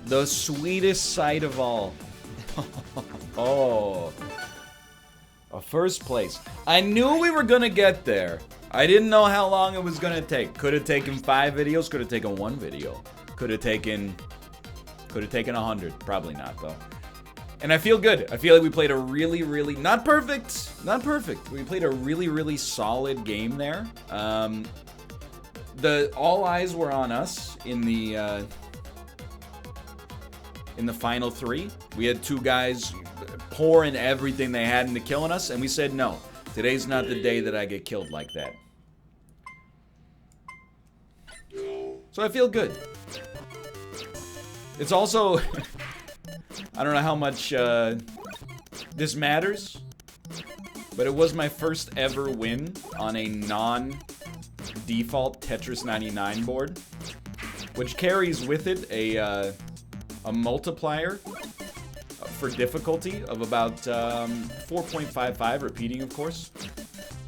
The sweetest sight of all. Oh. A first place. I knew we were gonna get there. I didn't know how long it was gonna take. Could have taken 5 videos, could have taken 1 video. Could have taken 100. Probably not, though. And I feel good. I feel like we played a really, not perfect. Not perfect. We played a really solid game there. All eyes were on us in the final 3. We had 2 guys pouring everything they had into killing us, and we said no. Today's not the day that I get killed like that. So I feel good. It's also... I don't know how much this matters, but it was my first ever win on a non-default Tetris 99 board, which carries with it a multiplier for difficulty of about 4.55, repeating, of course.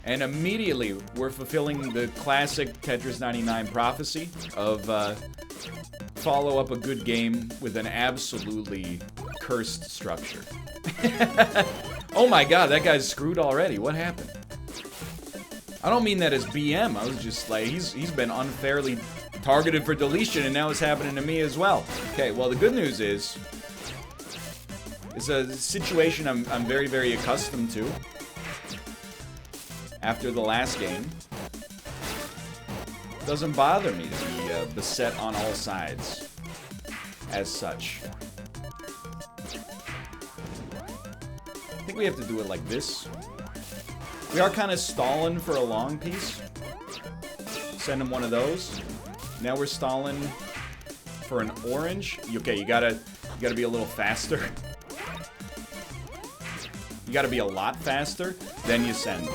And immediately, we're fulfilling the classic Tetris 99 prophecy of follow up a good game with an absolutely cursed structure. Oh my god, that guy's screwed already. What happened? I don't mean that as BM. I was just like, he's been unfairly targeted for deletion, and now it's happening to me as well. Okay, well, the good news is, it's a situation I'm very accustomed to after the last game. Doesn't bother me to be beset on all sides as such. I think we have to do it like this. We are kind of stalling for a long piece. Send him one of those. Now we're stalling for an orange. Okay, you gotta be a little faster. You gotta be a lot faster, then you send.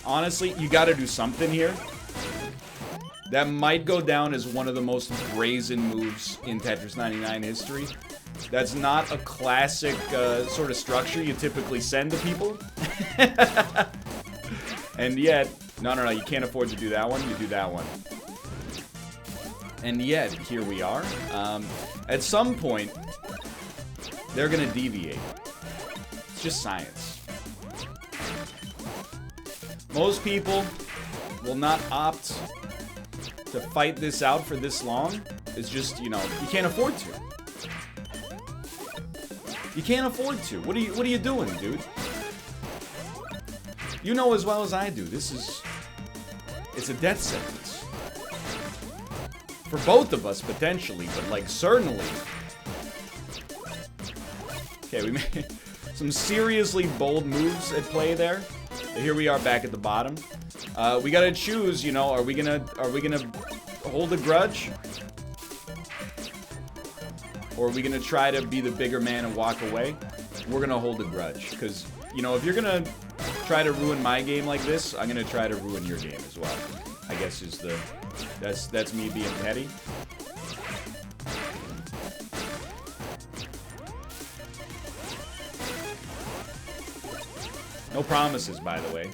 Honestly, you gotta do something here. That might go down as one of the most brazen moves in Tetris 99 history. That's not a classic sort of structure you typically send to people. And yet, no, you can't afford to do that one, you do that one. And yet, here we are. At some point, they're gonna deviate. It's just science. Most people will not opt to fight this out for this long. It's just, you can't afford to. You can't afford to. What are you doing, dude? You know as well as I do, it's a death sentence. For both of us, potentially, but, like, certainly. Okay, we made some seriously bold moves at play there. Here we are back at the bottom. We gotta choose, are we gonna hold a grudge? Or are we gonna try to be the bigger man and walk away? We're gonna hold a grudge. Because, if you're gonna try to ruin my game like this, I'm gonna try to ruin your game as well. I guess is that's me being petty. No promises, by the way.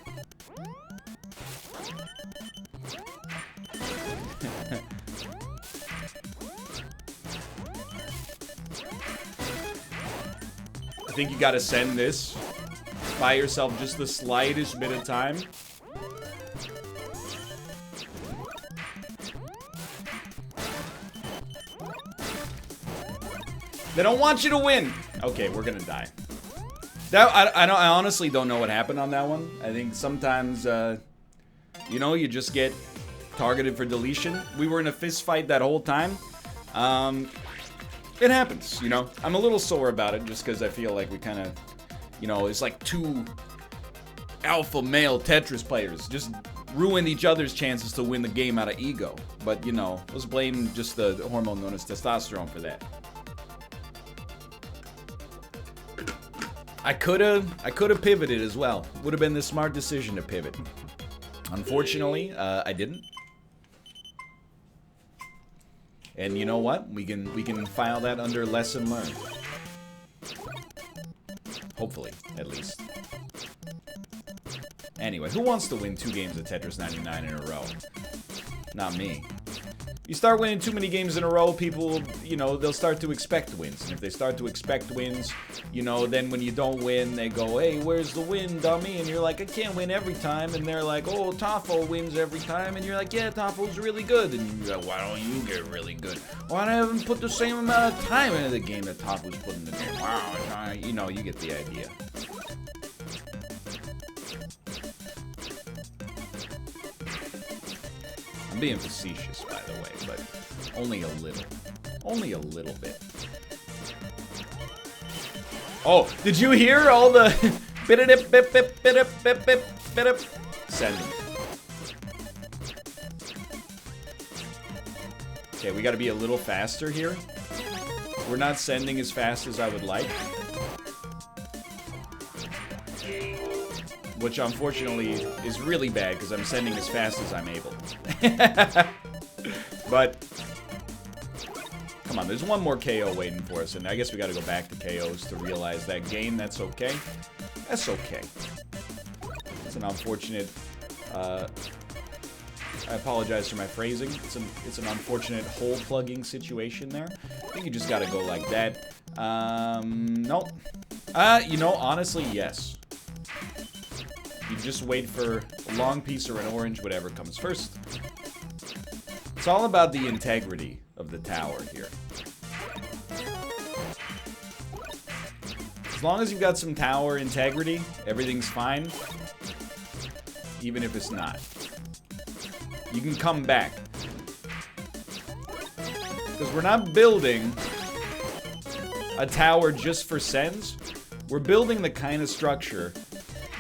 I think you gotta send this. Buy yourself just the slightest bit of time. They don't want you to win. Okay, we're gonna die. I honestly don't know what happened on that one. I think sometimes, you just get targeted for deletion. We were in a fist fight that whole time. It happens, I'm a little sore about it just because I feel like we kind of, it's like 2 alpha male Tetris players just ruined each other's chances to win the game out of ego. But, let's blame just the hormone known as testosterone for that. I could have pivoted as well. Would have been the smart decision to pivot. Unfortunately, I didn't. And you know what? We can file that under lesson learned. Hopefully, at least. Anyway, who wants to win 2 games of Tetris 99 in a row? Not me. You start winning too many games in a row, people, you know, they'll start to expect wins. And if they start to expect wins, you know, then when you don't win, they go, hey, where's the win, dummy? And you're like, I can't win every time. And they're like, oh, Tafo wins every time. And you're like, yeah, Tafo's really good. And you're like, why don't you get really good? Why don't I haven't put the same amount of time into the game that Tafo's put in the game? Wow, you know, you get the idea. I'm being facetious, by the way, but only a little. Only a little bit. Oh, did you hear all the send. Okay, we gotta be a little faster here. We're not sending as fast as I would like. Which, unfortunately, is really bad, because I'm sending as fast as I'm able. But, come on, there's one more KO waiting for us, and I guess we gotta go back to KOs to realize that game. That's okay. That's okay. It's an unfortunate, I apologize for my phrasing. It's an unfortunate hole-plugging situation there. I think you just gotta go like that. Nope. You know, honestly, yes. You just wait for a long piece or an orange, whatever comes first. It's all about the integrity of the tower here. As long as you've got some tower integrity, everything's fine. Even if it's not. You can come back. Because we're not building a tower just for sends. We're building the kind of structure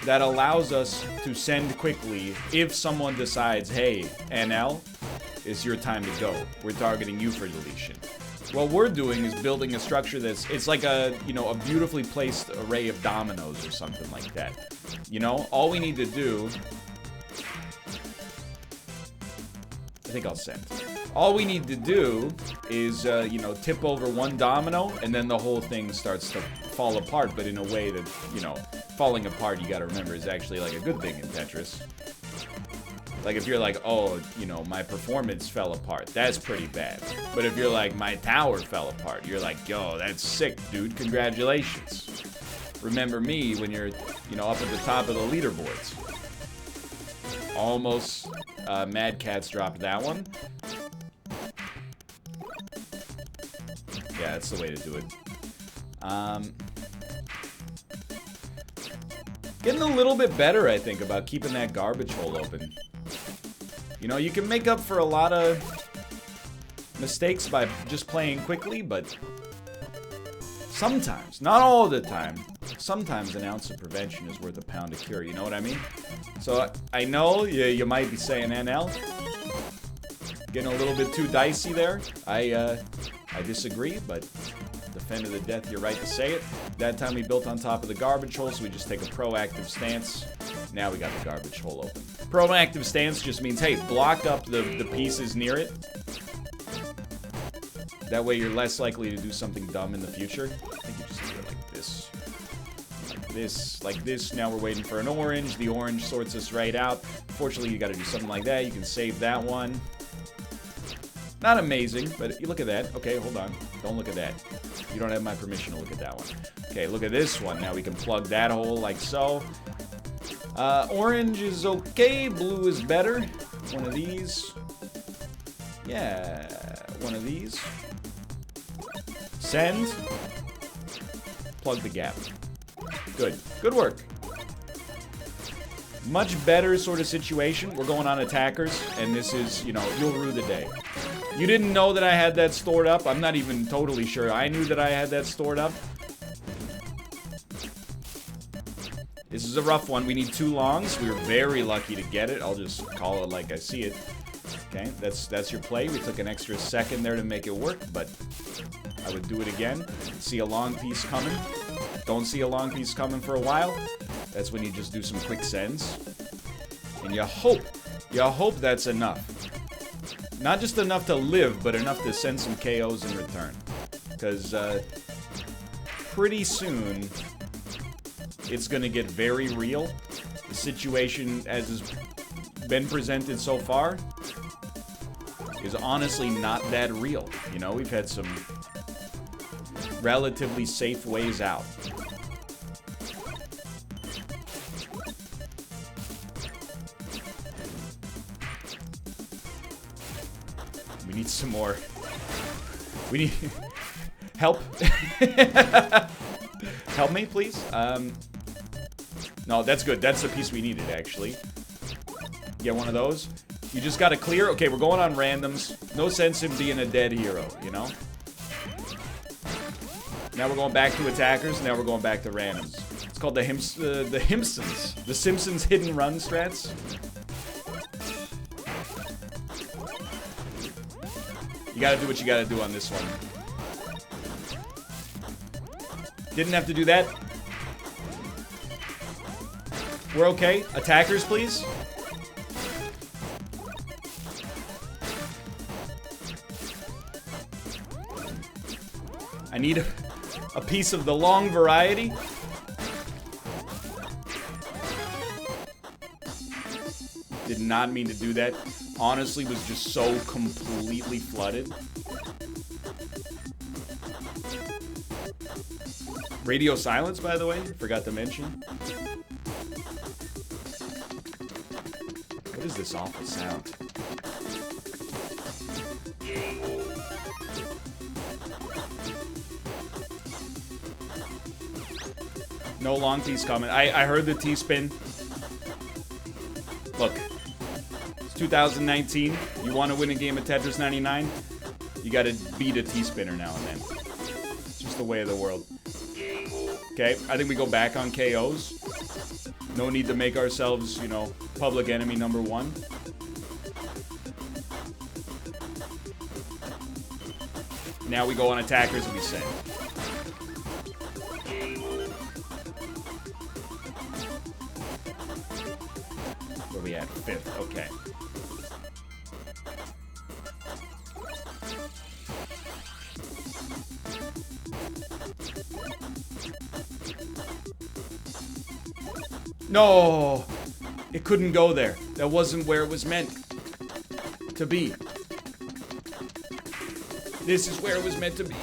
that allows us to send quickly if someone decides, hey, NL, it's your time to go. We're targeting you for deletion. What we're doing is building a structure it's like a, you know, a beautifully placed array of dominoes or something like that. You know, all we need to do, I think I'll send. All we need to do is, you know, tip over one domino, and then the whole thing starts to fall apart, but in a way that, you know, falling apart, you gotta remember, is actually like a good thing in Tetris. Like, if you're like, oh, you know, my performance fell apart, that's pretty bad. But if you're like, my tower fell apart, you're like, yo, that's sick, dude, congratulations. Remember me when you're, you know, up at the top of the leaderboards. Almost, Mad Catz dropped that one. Yeah, that's the way to do it. Getting a little bit better, I think, about keeping that garbage hole open. You know, you can make up for a lot of mistakes by just playing quickly, but sometimes, not all the time, sometimes an ounce of prevention is worth a pound of cure, you know what I mean? So, I know you might be saying NL. Getting a little bit too dicey there. I disagree, but defend to the death, you're right to say it. That time we built on top of the garbage hole, so we just take a proactive stance. Now we got the garbage hole open. Proactive stance just means, hey, block up the pieces near it. That way you're less likely to do something dumb in the future. I think you just do it like this. Like this, like this. Now we're waiting for an orange. The orange sorts us right out. Fortunately, you gotta do something like that. You can save that one. Not amazing, but you look at that. Okay, hold on. Don't look at that. You don't have my permission to look at that one. Okay, look at this one. Now we can plug that hole like so. Orange is okay. Blue is better. One of these. Yeah, one of these. Send. Plug the gap. Good. Good work. Much better sort of situation. We're going on attackers, and this is, you know, you'll rue the day. You didn't know that I had that stored up. I'm not even totally sure. I knew that I had that stored up. This is a rough one. We need 2 longs. We were very lucky to get it. I'll just call it like I see it. Okay, that's your play. We took an extra second there to make it work, but I would do it again. See a long piece coming. Don't see a long piece coming for a while. That's when you just do some quick sends. And you hope that's enough. Not just enough to live, but enough to send some KOs in return. Because pretty soon, it's going to get very real. The situation, as has been presented so far, is honestly not that real. You know, we've had some relatively safe ways out. We need some more. We need help. Help me, please. No, that's good. That's the piece we needed, actually. Get one of those. You just gotta clear. Okay, we're going on randoms. No sense in being a dead hero, you know? Now we're going back to attackers. Now we're going back to randoms. It's called the Himpsons. The Simpsons hidden run strats. You gotta do what you gotta do on this one. Didn't have to do that. We're okay. Attackers, please. I need a piece of the long variety. Did not mean to do that. Honestly, was just so completely flooded. Radio silence, by the way. Forgot to mention. What is this awful sound? No long T's coming. I heard the T-spin. Look. It's 2019. You want to win a game of Tetris 99? You gotta beat a T-spinner now and then. It's just the way of the world. Okay, I think we go back on KOs. No need to make ourselves, you know, public enemy number one. Now we go on attackers and we save. Where we at? 5th, okay. No! It couldn't go there. That wasn't where it was meant to be. This is where it was meant to be.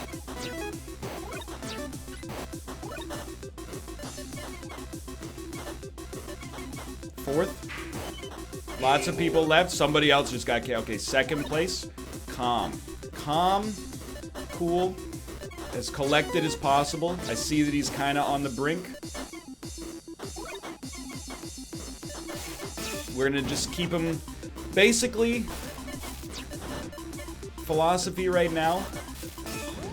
Fourth. Lots of people left. Somebody else just got killed. Okay, 2nd place. Calm. Calm. Cool. As collected as possible. I see that he's kind of on the brink. We're gonna just keep him. Basically, philosophy right now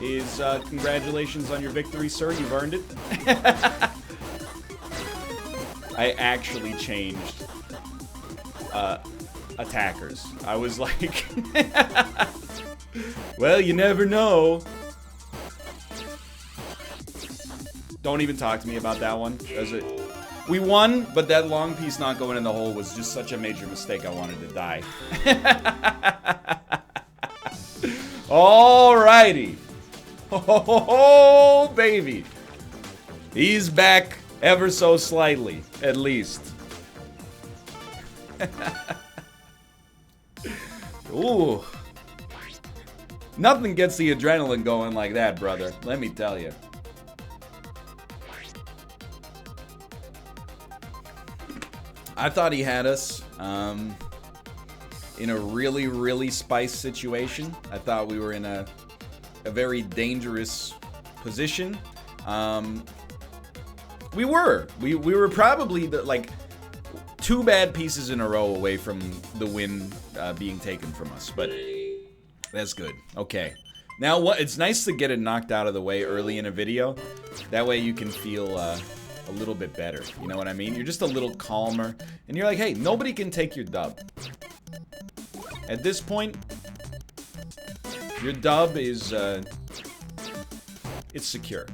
is congratulations on your victory, sir. You've earned it. I actually changed attackers. I was like, well, you never know. Don't even talk to me about that one. We won, but that long piece not going in the hole was just such a major mistake. I wanted to die. Alrighty. Oh, baby. He's back ever so slightly, at least. Ooh. Nothing gets the adrenaline going like that, brother. Let me tell you. I thought he had us in a really, really spiced situation. I thought we were in a very dangerous position. We were probably like 2 bad pieces in a row away from the win being taken from us, but that's good. Okay. Now, it's nice to get it knocked out of the way early in a video. That way you can feel a little bit better. You know what I mean? You're just a little calmer. And you're like, hey, nobody can take your dub. At this point, your dub is, it's secure.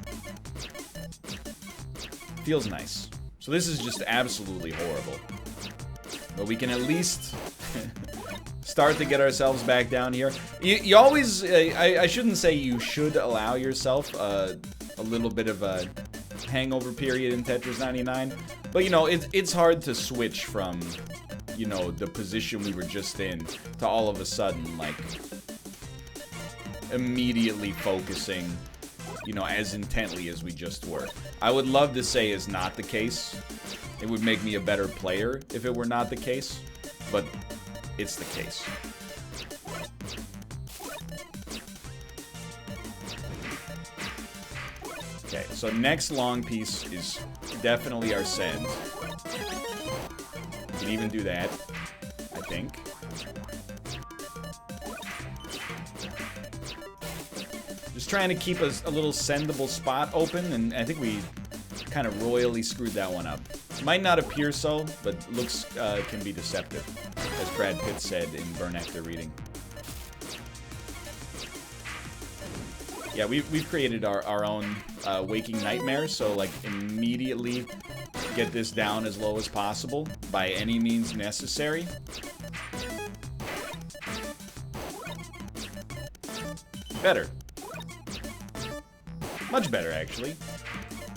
Feels nice. So this is just absolutely horrible. But we can at least start to get ourselves back down here. You always, I shouldn't say you should allow yourself a little bit of a hangover period in Tetris 99, but you know, it's hard to switch from you know, the position we were just in to all of a sudden, like, immediately focusing, you know, as intently as we just were. I would love to say is not the case. It would make me a better player if it were not the case, but it's the case. Okay, so next long piece is definitely our send. We can even do that, I think. Just trying to keep a little sendable spot open, and I think we kind of royally screwed that one up. Might not appear so, but looks can be deceptive, as Brad Pitt said in Burn After Reading. Yeah, we've created our own waking nightmares, so like immediately get this down as low as possible by any means necessary. Better. Much better, actually.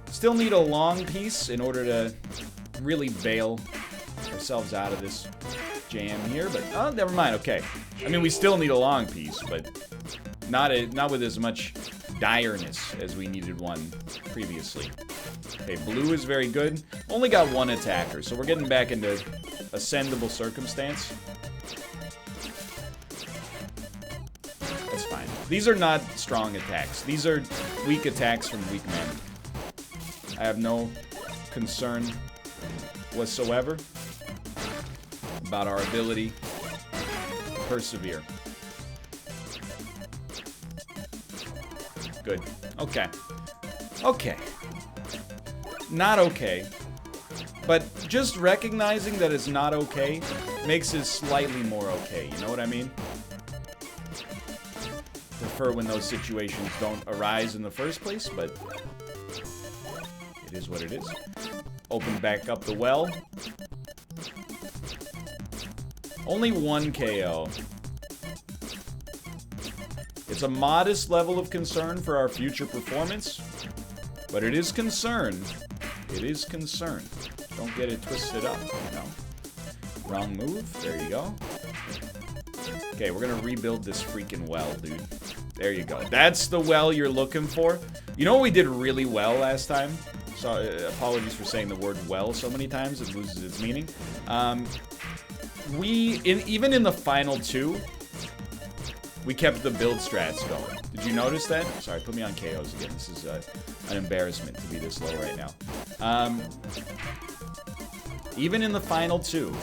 Still need a long piece in order to really bail ourselves out of this jam here, but oh, never mind. Okay. I mean, we still need a long piece, but not with as much direness as we needed one previously. Okay, blue is very good. Only got one attacker, so we're getting back into a sendable circumstance. That's fine. These are not strong attacks. These are weak attacks from weak men. I have no concern whatsoever about our ability to persevere. Good. Okay. Okay. Not okay. But just recognizing that it's not okay makes it slightly more okay. You know what I mean? Prefer when those situations don't arise in the first place, but it is what it is. Open back up the well. Only one KO. It's a modest level of concern for our future performance, but it is concern. It is concern. Don't get it twisted up, you know. Wrong move. There you go. Okay, we're gonna rebuild this freaking well, dude. There you go. That's the well you're looking for. You know what we did really well last time? So, apologies for saying the word well so many times, it loses its meaning. Even in the final two, we kept the build strats going. Did you notice that? Sorry, put me on KOs again. This is an embarrassment to be this low right now. Even in the final two,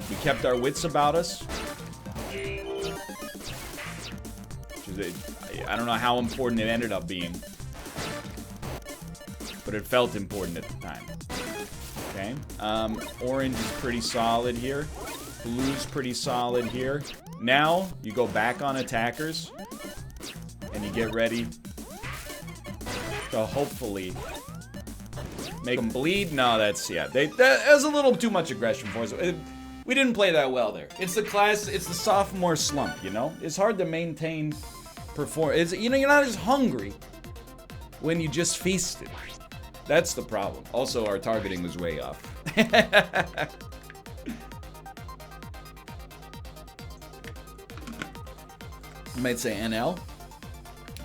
we kept our wits about us. I don't know how important it ended up being, but it felt important at the time. Okay. Orange is pretty solid here. Blue's pretty solid here. Now, you go back on attackers, and you get ready to hopefully make them bleed. No, that's, yeah, that was a little too much aggression for us. We didn't play that well there. It's the sophomore slump, you know? It's hard to maintain performance. You know, you're not as hungry when you just feasted. That's the problem. Also, our targeting was way off. You might say, NL,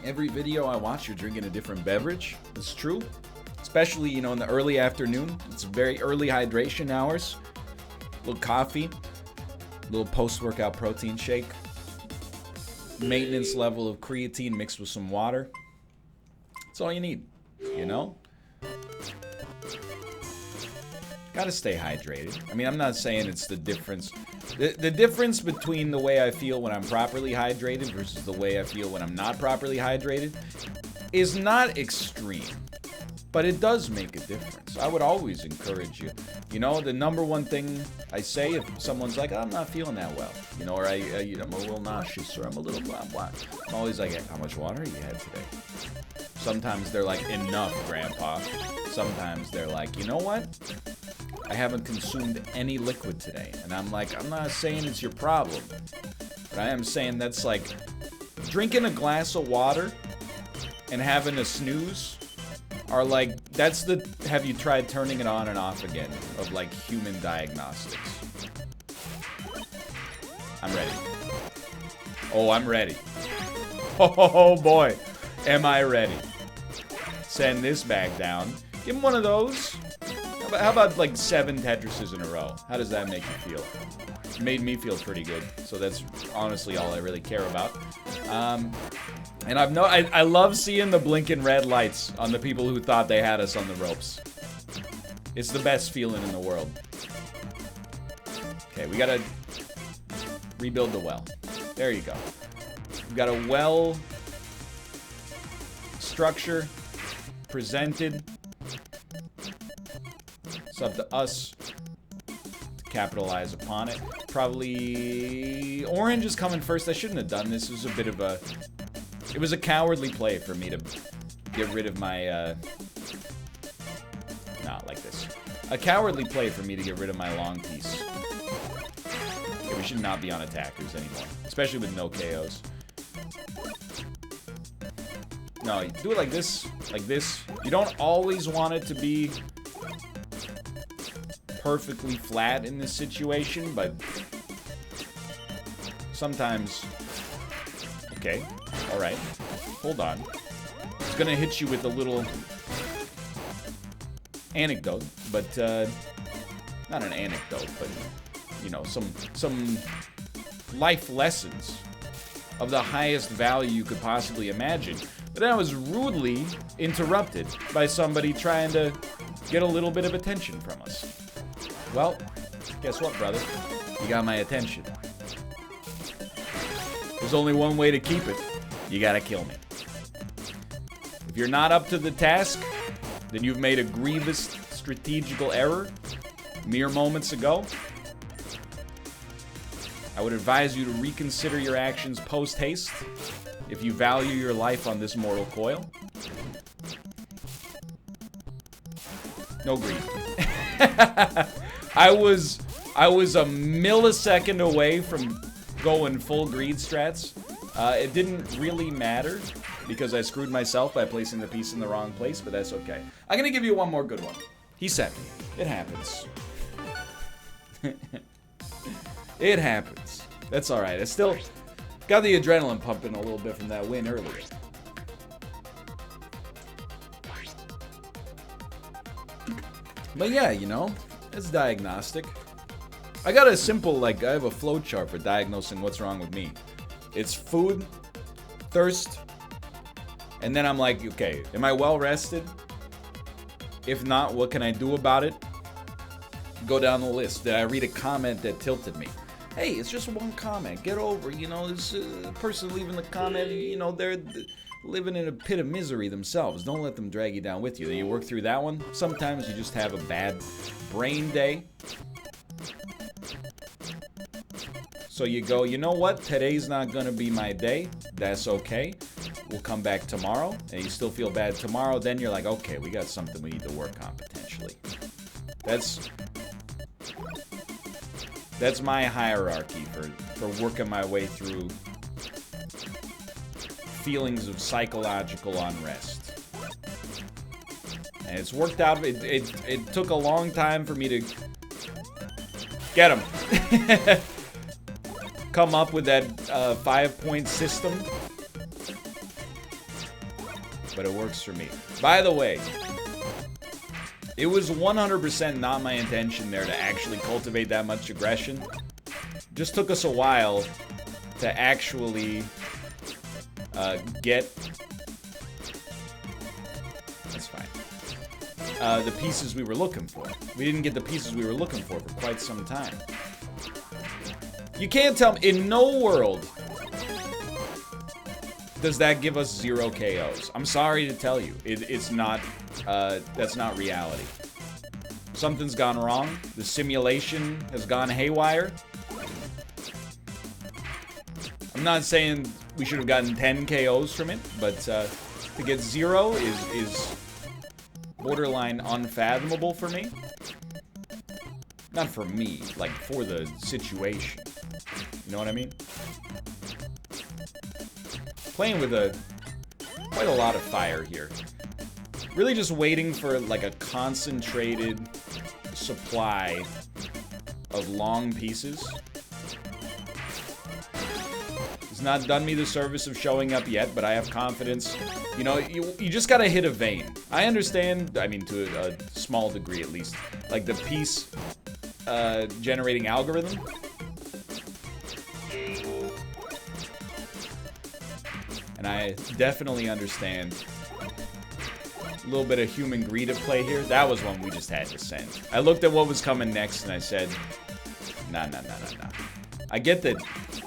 every video I watch, you're drinking a different beverage. It's true. Especially, you know, in the early afternoon. It's very early hydration hours. A little coffee. A little post-workout protein shake. Maintenance level of creatine mixed with some water. That's all you need, you know? Gotta stay hydrated. I mean, I'm not saying it's the difference. The difference between the way I feel when I'm properly hydrated versus the way I feel when I'm not properly hydrated is not extreme, but it does make a difference. I would always encourage you. You know, the number one thing I say if someone's like, oh, I'm not feeling that well, you know, or I'm a little nauseous, or I'm a little blah, blah. I'm always like, how much water you had today? Sometimes they're like, enough, Grandpa. Sometimes they're like, you know what? I haven't consumed any liquid today. And I'm like, I'm not saying it's your problem, but I am saying that's like drinking a glass of water and having a snooze are like, that's the have you tried turning it on and off again of like human diagnostics. I'm ready. Oh, I'm ready. Oh, boy. Am I ready. Send this back down. Give him one of those. How about like 7 Tetrises in a row? How does that make you feel? It made me feel pretty good. So that's honestly all I really care about. And I love seeing the blinking red lights on the people who thought they had us on the ropes. It's the best feeling in the world. Okay, we gotta rebuild the well. There you go. We've got a well structure presented. It's up to us to capitalize upon it. Probably orange is coming first. I shouldn't have done this. It was a bit of a... It was a cowardly play for me to get rid of my... Not like this. A cowardly play for me to get rid of my long piece. Okay, we should not be on attackers anymore. Especially with no KOs. No, you do it like this. Like this. You don't always want it to be perfectly flat in this situation, but sometimes... Okay. Alright. Hold on. It's gonna hit you with a little anecdote, but, not an anecdote, but, you know, some life lessons of the highest value you could possibly imagine. But then I was rudely interrupted by somebody trying to get a little bit of attention from us. Well, guess what, brother? You got my attention. There's only one way to keep it. You gotta kill me. If you're not up to the task, then you've made a grievous strategical error mere moments ago. I would advise you to reconsider your actions post-haste if you value your life on this mortal coil. No greed. I was a millisecond away from going full greed strats. It didn't really matter because I screwed myself by placing the piece in the wrong place, but that's okay. I'm gonna give you one more good one. He said, it happens. It happens. That's alright. I still got the adrenaline pumping a little bit from that win earlier. But yeah, you know, it's diagnostic. I got a simple, like, I have a flow chart for diagnosing what's wrong with me. It's food, thirst, and then I'm like, okay, am I well rested? If not, what can I do about it? Go down the list. Did I read a comment that tilted me? Hey, it's just one comment. Get over, you know, this person leaving the comment, you know, they're living in a pit of misery themselves. Don't let them drag you down with you. Then you work through that one. Sometimes you just have a bad brain day. So you go, you know what? Today's not gonna be my day. That's okay. We'll come back tomorrow. And you still feel bad tomorrow. Then you're like, okay, we got something we need to work on potentially. That's my hierarchy for working my way through feelings of psychological unrest. And it's worked out. It took a long time for me to get him. Come up with that 5-point system. But it works for me. By the way, it was 100% not my intention there to actually cultivate that much aggression. Just took us a while to actually get... That's fine. The pieces we were looking for. We didn't get the pieces we were looking for quite some time. You can't tell me, in no world does that give us 0 KOs. I'm sorry to tell you, it's not, that's not reality. Something's gone wrong. The simulation has gone haywire. I'm not saying we should have gotten 10 KOs from it, but to get 0 is borderline unfathomable for me. Not for me, like for the situation. You know what I mean? Playing with quite a lot of fire here. Really just waiting for like a concentrated supply of long pieces. He's not done me the service of showing up yet, but I have confidence. You know, you just gotta hit a vein. I understand, I mean, to a small degree at least, like the piece generating algorithm. And I definitely understand a little bit of human greed at play here. That was one we just had to send. I looked at what was coming next and I said, nah. I get that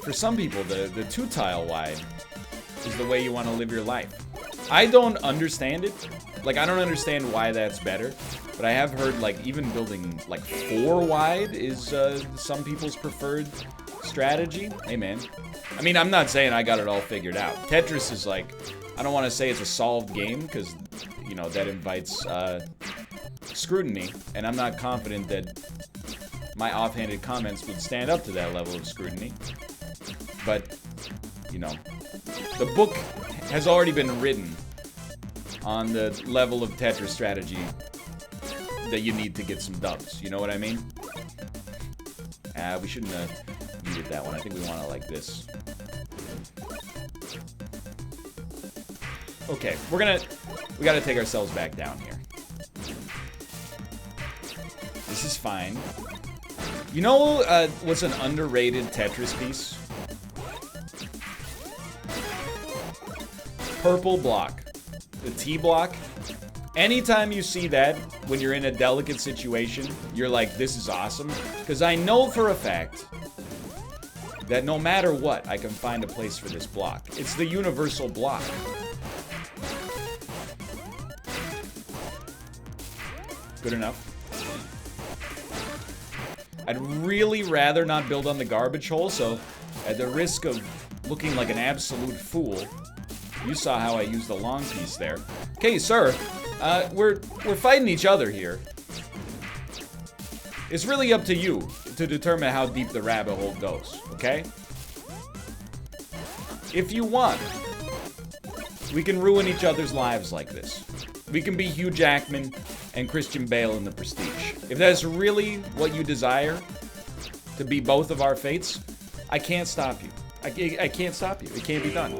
for some people, the 2-tile wide is the way you want to live your life. I don't understand it. Like, I don't understand why that's better. But I have heard, like, even building, like, 4 wide is some people's preferred strategy. Hey, man. I mean, I'm not saying I got it all figured out. Tetris is, like, I don't want to say it's a solved game, because, you know, that invites scrutiny. And I'm not confident that my offhanded comments would stand up to that level of scrutiny. But, you know, the book has already been written on the level of Tetris strategy that you need to get some dubs. You know what I mean? We shouldn't have needed that one. I think we want it like this. Okay, we gotta take ourselves back down here. This is fine. You know what's an underrated Tetris piece? Purple block. The T block. Anytime you see that, when you're in a delicate situation, you're like, this is awesome. Because I know for a fact that no matter what, I can find a place for this block. It's the universal block. Good enough. I'd really rather not build on the garbage hole, so at the risk of looking like an absolute fool, you saw how I used the long piece there. Okay, sir, we're fighting each other here. It's really up to you to determine how deep the rabbit hole goes, okay? If you want, we can ruin each other's lives like this. We can be Hugh Jackman and Christian Bale in The Prestige. If that's really what you desire, to be both of our fates, I can't stop you. I can't stop you. It can't be done.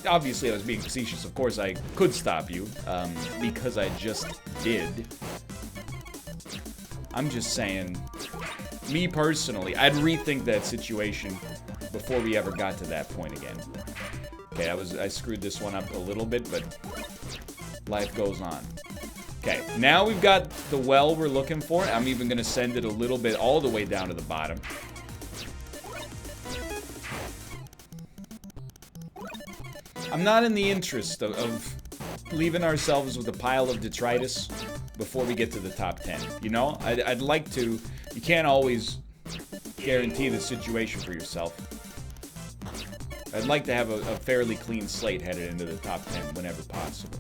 Obviously, I was being facetious. Of course, I could stop you, because I just did. I'm just saying, me personally, I'd rethink that situation before we ever got to that point again. Okay, I screwed this one up a little bit, but life goes on. Okay, now we've got the well we're looking for. I'm even going to send it a little bit all the way down to the bottom. I'm not in the interest of leaving ourselves with a pile of detritus before we get to the top 10. You know, I'd like to. You can't always guarantee the situation for yourself. I'd like to have a fairly clean slate headed into the top 10 whenever possible.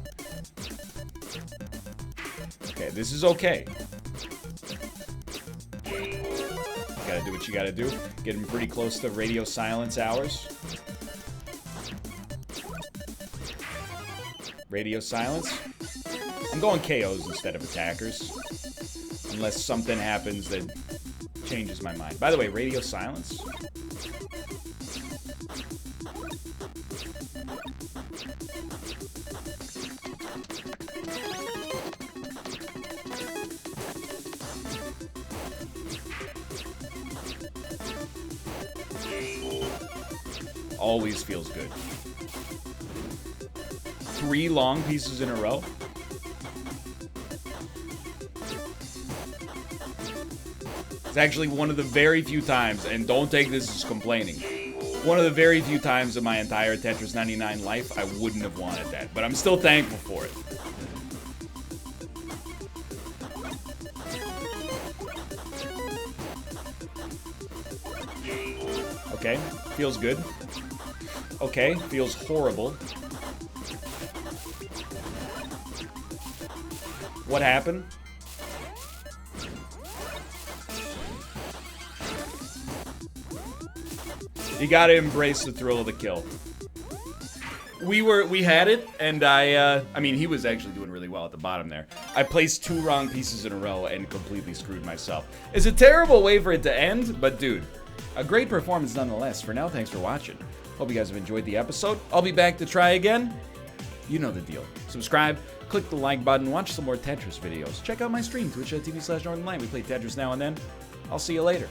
Okay, this is okay. You gotta do what you gotta do. Getting pretty close to radio silence hours. Radio silence. I'm going KOs instead of attackers. Unless something happens that changes my mind. By the way, radio silence. Always feels good. 3 long pieces in a row. It's actually one of the very few times, and don't take this as complaining, one of the very few times in my entire Tetris 99 life I wouldn't have wanted that, but I'm still thankful for it. Okay, feels good. Okay, feels horrible. What happened? You gotta embrace the thrill of the kill. We had it, and I mean, he was actually doing really well at the bottom there. I placed 2 wrong pieces in a row and completely screwed myself. It's a terrible way for it to end, but dude, A great performance nonetheless. For now, thanks for watching. Hope you guys have enjoyed the episode. I'll be back to try again. You know the deal. Subscribe, click the like button, watch some more Tetris videos. Check out my stream, twitch.tv/Northernlion. We play Tetris now and then. I'll see you later.